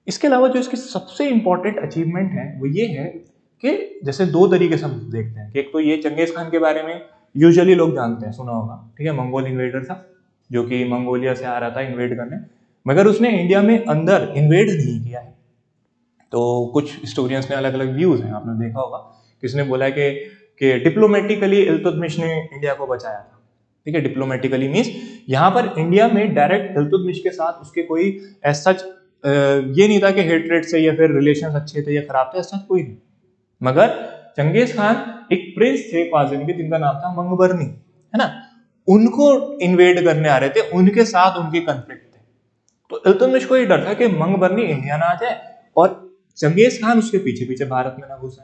इसके अलावा जो इसकी सबसे इंपॉर्टेंट अचीवमेंट है वो ये है कि जैसे 2 तरीके से हम देखते हैं कि एक तो ये चंगेज खान के बारे में यूजुअली लोग जानते हैं, सुना होगा। ठीक है, मंगोल इन्वेडर था जो कि मंगोलिया से आ रहा था इन्वेड करने, मगर उसने इंडिया में अंदर इन्वेड नहीं किया है। तो कुछ हिस्टोरियंस ने अलग अलग व्यूज हैं, आपने देखा होगा। किसने बोला कि डिप्लोमेटिकली इल्तुतमिश ने इंडिया को बचाया था। ठीक है, डिप्लोमेटिकली मींस यहाँ पर इंडिया में डायरेक्ट इल्तुतमिश के साथ उसके कोई ऐसा ये नहीं था कि हेट्रेड से या फिर रिलेशंस अच्छे थे या खराब थे, ऐसा कोई नहीं। मगर चंगेज खान एक प्रिंस थे ख्वारिज़्म के जिनका नाम था मंगबरनी, है ना, उनको इन्वेड करने आ रहे थे, उनके साथ उनके कॉन्फ्लिक्ट थे। तो इल्तुतमिश को ये डर था कि मंगबरनी इंडिया ना आ जाए और चंगेज खान उसके पीछे पीछे भारत में ना घुसे।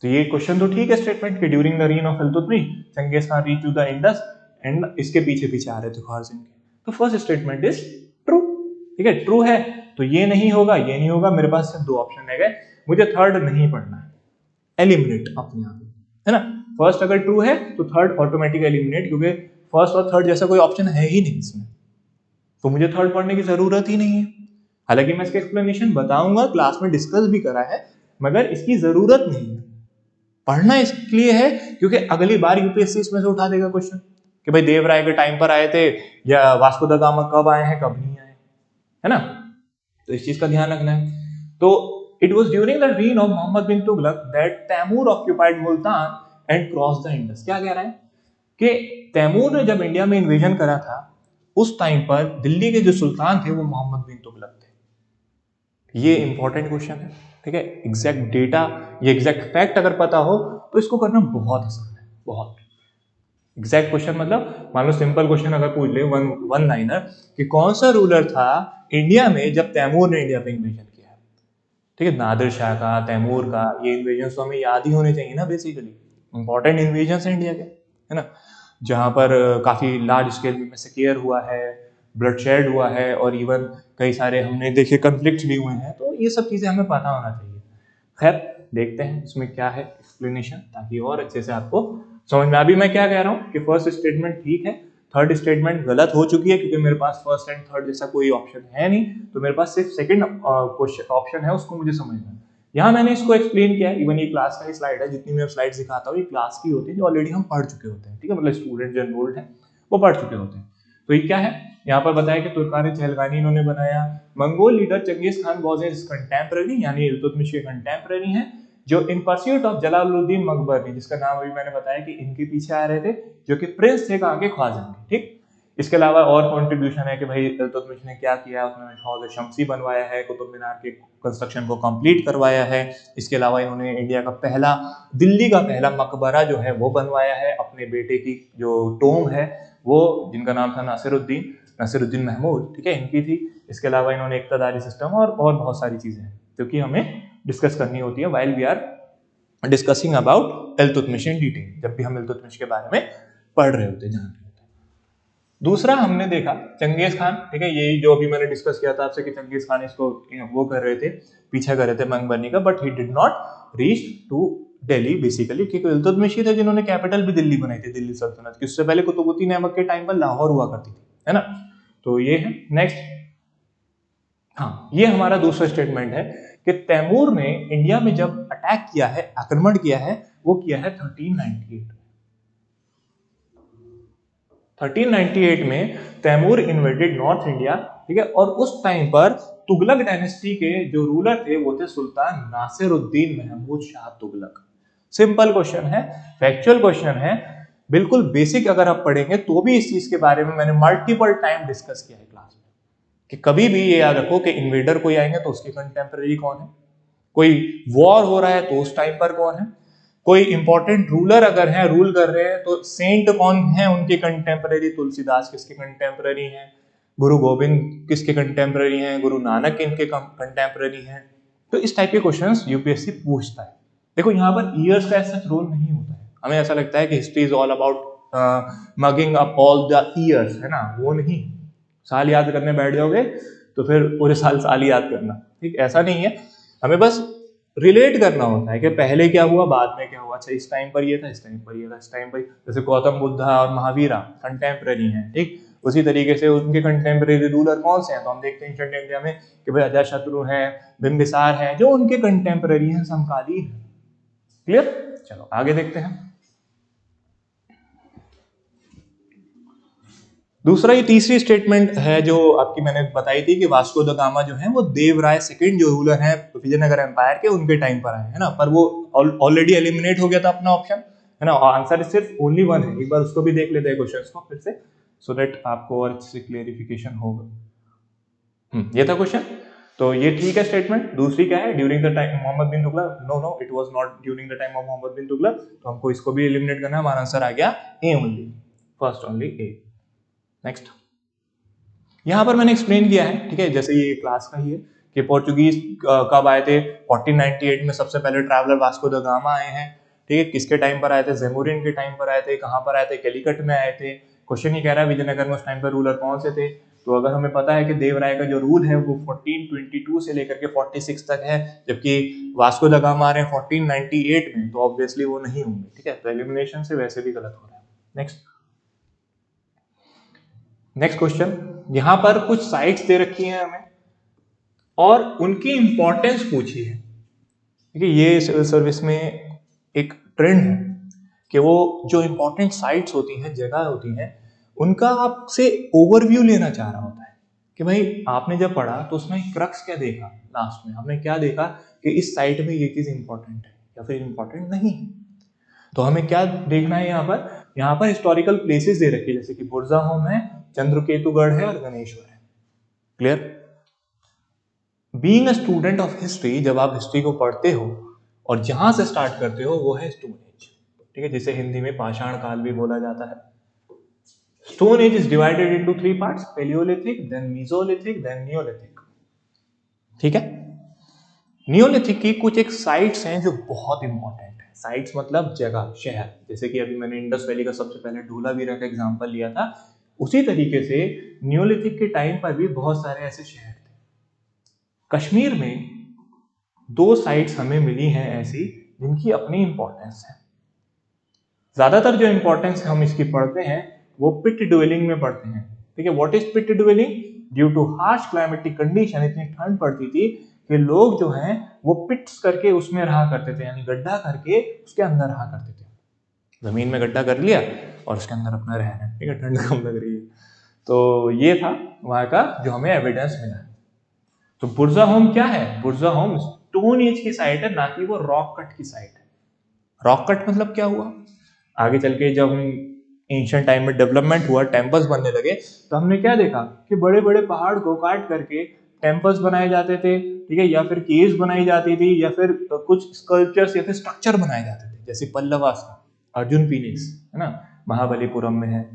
तो ये क्वेश्चन तो ठीक है स्टेटमेंट कि during the reign of Iltutmish Genghis Khan reach to the Indus and इसके पीछे पीछे आ रहे थे ख्वारिज़्म के। तो फर्स्ट स्टेटमेंट इज ट्रू। ठीक है, ट्रू है तो ये नहीं होगा, ये नहीं होगा, मेरे पास सिर्फ 2 ऑप्शन है, मुझे थर्ड नहीं पढ़ना है, एलिमिनेट अपने आप, है ना। फर्स्ट अगर ट्रू है तो थर्ड ऑटोमेटिक एलिमिनेट, क्योंकि फर्स्ट और थर्ड जैसा कोई ऑप्शन है ही नहीं इसमें, तो मुझे थर्ड पढ़ने की जरूरत ही नहीं है। हालांकि मैं इसका एक्सप्लेनेशन बताऊंगा, क्लास में डिस्कस भी करा है, मगर इसकी जरूरत नहीं है। पढ़ना इसलिए है क्योंकि अगली बार यूपीएससी इसमें से उठा देगा क्वेश्चन कि भाई देवराय के टाइम पर आए थे या वास्को द गामा कब आए हैं कब नहीं आए, है ना। तो इस चीज का ध्यान रखना है। तो it was during the reign of Muhammad bin Tughlaq that Taimur occupied Multan and crossed the Indus। क्या कह रहा है कि तैमूर ने जब इंडिया में इन्वेजन करा था उस टाइम पर दिल्ली के जो सुल्तान थे वो मोहम्मद बिन तुगलक थे। ये इंपॉर्टेंट क्वेश्चन है। ठीक है, एग्जैक्ट डेटा, ये एग्जैक्ट फैक्ट अगर पता हो तो इसको करना बहुत आसान है, बहुत। एग्जैक्ट क्वेश्चन मतलब मान लो सिंपल क्वेश्चन अगर पूछ ले वन लाइनर कि कौन सा रूलर था इंडिया में जब तैमूर ने इंडिया पे इन्वेजन किया। ठीक है, नादिर शाह का, तैमूर का, ये इन्वेजन तो हमें याद ही होने चाहिए ना, बेसिकली इंपॉर्टेंट इन्वेजन है इंडिया के, है ना, जहां पर काफी लार्ज स्केल में मैसेकेयर हुआ है, ब्लड शेड हुआ है और इवन कई सारे हमने देखे कन्फ्लिक्ट भी हुए हैं। तो ये सब चीजें हमें पता होना चाहिए। खैर देखते हैं इसमें क्या है एक्सप्लेनेशन, ताकि और अच्छे से आपको समझ में। अभी मैं क्या कह रहा हूँ कि फर्स्ट स्टेटमेंट ठीक है, थर्ड स्टेटमेंट गलत हो चुकी है, क्योंकि मेरे पास फर्स्ट एंड थर्ड जैसा कोई ऑप्शन है नहीं, तो मेरे पास सिर्फ सेकंड क्वेश्चन ऑप्शन है, उसको मुझे समझना है। यहाँ मैंने इसको एक्सप्लेन किया है, इवन ये क्लास का ही स्लाइड है, जितनी मैं स्लाइड्स दिखाता हूँ ये क्लास की होती है जो ऑलरेडी हम पढ़ चुके होते हैं। ठीक है, मतलब स्टूडेंट जो एनरोल्ड है वो पढ़ चुके होते हैं। तो ये क्या है, यहाँ पर बताया कि तुर्कान चहलगानी इन्होंने बनाया। Mongol leader Genghis Khan was his contemporary, यानी इल्तुतमिश के कंटेम्पररी हैं, जो in pursuit of Jalaluddin Mangbarni, जिसका नाम अभी मैंने बताया कि इनके पीछे आ रहे थे, जो कि प्रिंस थे कहाँ के, ख्वारिज़्म के। ठीक, इसके अलावा और कंट्रीब्यूशन है कि भाई इल्तुतमिश ने क्या किया, उसने हौज़ शम्सी बनवाया है, कुतुब मीनार के कंस्ट्रक्शन को कंप्लीट करवाया है। इसके अलावा इन्होंने इंडिया का पहला, दिल्ली का पहला मकबरा जो है वो बनवाया है, अपने बेटे की जो टोम है वो, जिनका नाम था नासिरुद्दीन महमूद, ठीक है, इनकी थी। इसके अलावा इन्होंने इक्तदारी सिस्टम और बहुत सारी चीजें हैं जो कि हमें डिस्कस करनी होती है while we are discussing about Iltutmish in detail, जब भी हम इल्तुतमिश के बारे में पढ़ रहे होते हैं। दूसरा हमने देखा चंगेज खान, ठीक है, यही जो अभी मैंने डिस्कस किया था आपसे कि चंगेज खान इसको वो कर रहे थे, पीछा कर रहे थे मंगबरनी का, but he did not reach to Delhi basically, क्योंकि इल्तुतमिश ही थे जिन्होंने कैपिटल भी दिल्ली बनाई थी, दिल्ली सल्तनत की। उससे पहले कुतुबुद्दीन ऐबक के टाइम पर लाहौर हुआ करती थी। है ना। तो ये है नेक्स्ट। हाँ, ये हमारा दूसरा स्टेटमेंट है कि तैमूर ने इंडिया में जब अटैक किया है, आक्रमण किया है, वो किया है 1398। 1398 में तैमूर इन्वेडेड नॉर्थ इंडिया, ठीक है। और उस टाइम पर तुगलक डायनेस्टी के जो रूलर थे वो थे सुल्तान नासिरुद्दीन महमूद शाह तुगलक। सिंपल क्वेश्चन है, फैक्चुअल क्वेश्चन है, बिल्कुल बेसिक अगर आप पढ़ेंगे तो भी इस चीज के बारे में मैंने मल्टीपल टाइम डिस्कस किया है क्लास में, कि कभी भी ये याद रखो कि इन्वेडर कोई आएंगे तो उसके कंटेम्पररी कौन है, कोई वॉर हो रहा है तो उस टाइम पर कौन है, कोई इंपॉर्टेंट रूलर अगर है, रूल कर रहे हैं, तो सेंट कौन है उनके कंटेम्पररी, तुलसीदास किसके कंटेम्पररी हैं, गुरु गोविंद किसके कंटेम्पररी हैं, गुरु नानक इनके कंटेम्पररी हैं। तो इस टाइप के क्वेश्चंस यूपीएससी पूछता है। देखो यहाँ पर ईयर्स का ऐसा रोल नहीं होता है, हमें ऐसा लगता है कि history is all about mugging up all the years, है ना, वो नहीं। साल याद करने बैठ जाओगे तो फिर पूरे साल ही याद करना, ठीक, ऐसा नहीं है। हमें बस रिलेट करना होता है कि पहले क्या हुआ, बाद में क्या हुआ, अच्छा इस टाइम पर ये था, इस टाइम पर ये था, इस टाइम पर, जैसे गौतम बुद्धा और महावीरा कंटेम्पररी हैं, ठीक। उसी तरीके से उनके कंटेम्पररी रूलर कौन से हैं, तो हम देखते हैं एंशिएंट इंडिया में कि भाई अजातशत्रु है, बिंबिसार है, जो उनके कंटेम्पररी हैं, समकालीन। क्लियर, चलो आगे देखते हैं। दूसरा, ये तीसरी स्टेटमेंट है जो आपकी मैंने बताई थी कि वास्को द गामा जो है वो देवराय सेकंड जो रूलर हैं विजयनगर एम्पायर के, उनके टाइम पर आए, है ना। पर वो ऑलरेडी एलिमिनेट हो गया था अपना ऑप्शन, है ना। आंसर सिर्फ ओनली वन है, एक बार उसको भी देख लेते हैं क्वेश्चंस को फिर से, सो दैट आपको और अच्छे से क्लियरिफिकेशन होगा। ये था क्वेश्चन, तो ये ठीक है स्टेटमेंट। दूसरी क्या है, during the time Mohammad bin Tughlaq, no it was not during the time of Mohammad bin Tughlaq, तो हमको इसको भी एलिमिनेट करना है। हमारा आंसर आ गया A only, first only A. Next, यहां पर मैंने एक्सप्लेन किया है, ठीक है, जैसे ये क्लास का ही है कि पोर्चुगीज कब आए थे, 1498 में सबसे पहले ट्रैवलर वास्को द गामा आए हैं, ठीक है। किसके टाइम पर आए थे, ज़ेमुरिन के टाइम पर आए थे। कहां पर आए थे, कैलीकट में आए थे। क्वेश्चन ये कह रहा है विजयनगर में उस टाइम पर रूलर कौन से थे, तो अगर हमें पता है कि देवराय का जो रूल है वो 1422 से लेकर के 46 तक है, जबकि वास्को द गामा आ रहे हैं 1498 में, तो ऑब्वियसली वो नहीं होंगे, ठीक है। तो एलिमिनेशन से वैसे भी गलत हो रहा है। नेक्स्ट क्वेश्चन, यहां पर कुछ साइट्स दे रखी हैं हमें और उनकी इंपॉर्टेंस पूछी है, ठीक है। ये सिविल सर्विस में एक ट्रेंड है कि वो जो इंपॉर्टेंट साइट्स होती हैं, जगह होती हैं, उनका आपसे ओवरव्यू लेना चाह रहा होता है कि भाई आपने जब पढ़ा तो उसमें क्रक्स क्या देखा, लास्ट में आपने क्या देखा कि इस साइट में ये चीज इंपॉर्टेंट है या फिर इंपॉर्टेंट नहीं है। तो हमें क्या देखना है, यहाँ पर हिस्टोरिकल प्लेसेस दे रखी है, जैसे कि बुरजा होम है, चंद्रकेतुगढ़ है और गणेश्वर है। Clear. Being a student of history, जब आप हिस्ट्री को पढ़ते हो और जहां से स्टार्ट करते हो वो है स्टोन एज, ठीक है, जिसे हिंदी में पाषाण काल भी बोला जाता है। Stone age is divided into 3 parts, palaeolithic, then mesolithic, then neolithic, ठीक है। नियोलिथिक की कुछ एक साइट्स हैं जो बहुत इंपॉर्टेंट है। साइट्स मतलब जगह, शहर, जैसे कि अभी मैंने इंडस वैली का सबसे पहले धोलावीरा का एग्जांपल लिया था, उसी तरीके से नियोलिथिक के टाइम पर भी बहुत सारे ऐसे शहर थे। कश्मीर में 2 साइट्स हमें मिली हैं ऐसी जिनकी अपनी इंपॉर्टेंस है। ज्यादातर जो इंपॉर्टेंस हम इसकी पढ़ते हैं वो पिट ड्वेलिंग में पढ़ते हैं, ठीक है। What is pit dwelling, due to harsh climatic condition, इतनी ठंड पड़ती थी कि लोग जो हैं वो पिट्स करके उसमें रहा करते थे, यानी गड्ढा करके उसके अंदर रहा करते थे। जमीन में गड्ढा कर लिया और उसके अंदर अपना रह रहे हैं, ठीक है, ठंड कम लग रही है। तो ये था वहां का जो हमें एविडेंस मिला है। तो बुरजा होम क्या है, बुरजा होम स्टोन एज की साइट है, ना कि वो रॉक कट की साइट है। रॉक कट मतलब क्या हुआ, आगे चल के जब एंशिएंट टाइम में डेवलपमेंट हुआ, टेम्पल्स बनने लगे, तो हमने क्या देखा कि बड़े बड़े पहाड़ को काट करके टेम्पल्स बनाए जाते थे, ठीक है, या फिर केव्स बनाई जाती थी, या फिर कुछ स्कल्पचर्स या फिर स्ट्रक्चर बनाए जाते थे, जैसे पल्लवास अर्जुन पीनिक्स, है ना, महाबलीपुरम में है।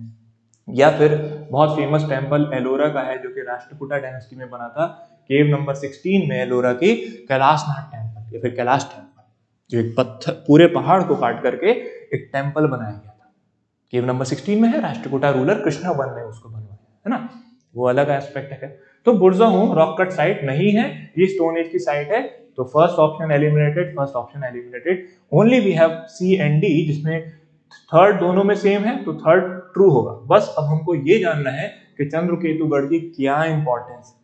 या फिर बहुत फेमस टेम्पल एलोरा का है जो कि राष्ट्रकूटा डायनेस्टी में बना था, केव नंबर 16 में एलोरा की कैलाशनाथ टेम्पल या फिर कैलाश टेम्पल, जो एक पत्थर पूरे पहाड़ को काट करके एक टेम्पल बनाया गया था। केव नंबर 16 में है, राष्ट्रकूटा रूलर कृष्णवर्मन ने उसको बनवाया, है ना, वो अलग एस्पेक्ट है। तो बुरजा होम रॉक कट साइट नहीं है, ये स्टोन एज की साइट है। तो first option eliminated, first option eliminated. Only we have C and D, जिसमें थर्ड दोनों में सेम है, तो थर्ड ट्रू होगा। बस अब हमको ये जानना है कि चंद्रकेतुगढ़ की क्या इंपॉर्टेंस है।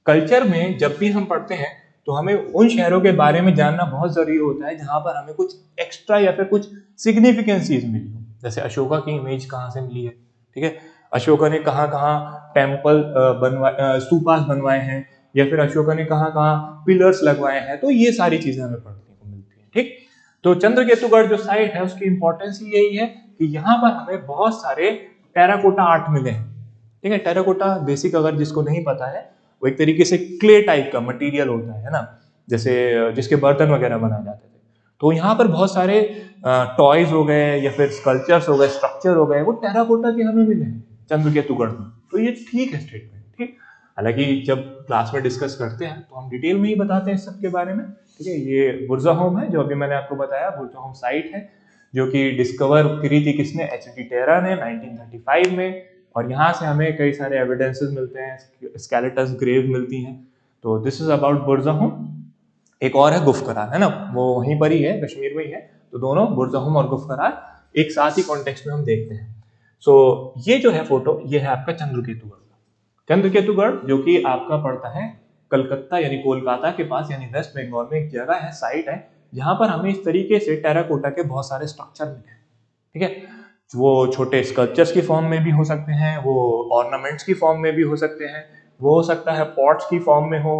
कल्चर में जब भी हम पढ़ते हैं तो हमें उन शहरों के बारे में जानना बहुत जरूरी होता है जहां पर हमें कुछ एक्स्ट्रा या फिर कुछ सिग्निफिकेंट चीज मिली हो। जैसे अशोका की इमेज कहाँ से मिली है, ठीक है, अशोका ने कहाँ कहाँ टेम्पल स्तूपास बनवाए हैं, या फिर अशोका ने कहाँ कहाँ पिलर्स लगवाए हैं, तो ये सारी चीजें हमें पढ़ने को मिलती है। ठीक, तो चंद्रकेतुगढ़ जो साइट है उसकी इंपॉर्टेंस ही यही है कि यहाँ पर हमें बहुत सारे टेराकोटा आर्ट मिले हैं। ठीक है, टेराकोटा बेसिक अगर जिसको नहीं पता है, वो एक तरीके से क्ले टाइप का मटेरियल होता है ना, जैसे जिसके बर्तन वगैरह बनाए जाते थे। तो यहाँ पर बहुत सारे टॉयज हो गए या फिर स्कल्पचर्स हो गए, स्ट्रक्चर हो गए, वो टेराकोटा के हमें मिले हैं चंद्रकेतुगढ़ में। तो ये ठीक है स्टेटमेंट, ठीक। हालांकि जब क्लास में डिस्कस करते हैं तो हम डिटेल में ही बताते हैं इस सब के बारे में। ठीक है, ये बुर्ज़ाहोम है जो अभी मैंने आपको बताया, बुर्ज़ाहोम साइट है जो कि डिस्कवर करी थी किसने, एच.डी. टेरा ने 1935 में। और यहाँ से हमें कई सारे एविडेंसेस मिलते हैं, स्केलेटस ग्रेव मिलती हैं। तो दिस इज अबाउट बुर्ज़ाहोम। एक और है गुफकरार, है ना, वो वहीं पर ही है, कश्मीर में ही है। तो दोनों बुर्ज़ाहोम और गुफकरार एक साथ ही कॉन्टेक्स्ट में हम देखते हैं। सो ये जो है फोटो, ये है आपका चंद्रकेतुगढ़ का। चंद्रकेतुगढ़ जो कि आपका पड़ता है कलकत्ता यानी कोलकाता के पास, यानी वेस्ट बंगाल में एक जगह है, साइट है, जहां पर हमें इस तरीके से टेराकोटा के बहुत सारे स्ट्रक्चर मिले हैं। ठीक है, वो छोटे स्कल्पचर्स की फॉर्म में भी हो सकते हैं, वो ऑर्नामेंट्स की फॉर्म में भी हो सकते हैं, वो हो सकता है पॉट्स की फॉर्म में हो,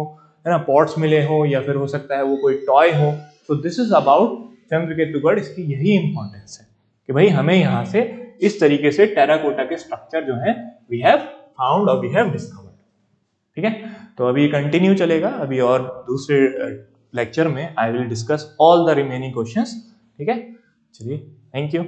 है ना, पॉट्स मिले हो, या फिर हो सकता है वो कोई टॉय हो। तो दिस इज अबाउट चंद्रकेतुगढ़। इसकी यही इंपॉर्टेंस है कि भाई हमें यहाँ से इस तरीके से टेराकोटा के स्ट्रक्चर जो है वी हैव फाउंड और वी हैव डिस्कवर्ड। ठीक है, तो अभी कंटिन्यू चलेगा, अभी और दूसरे लेक्चर में I will discuss all the remaining questions. ठीक है, चलिए, थैंक यू।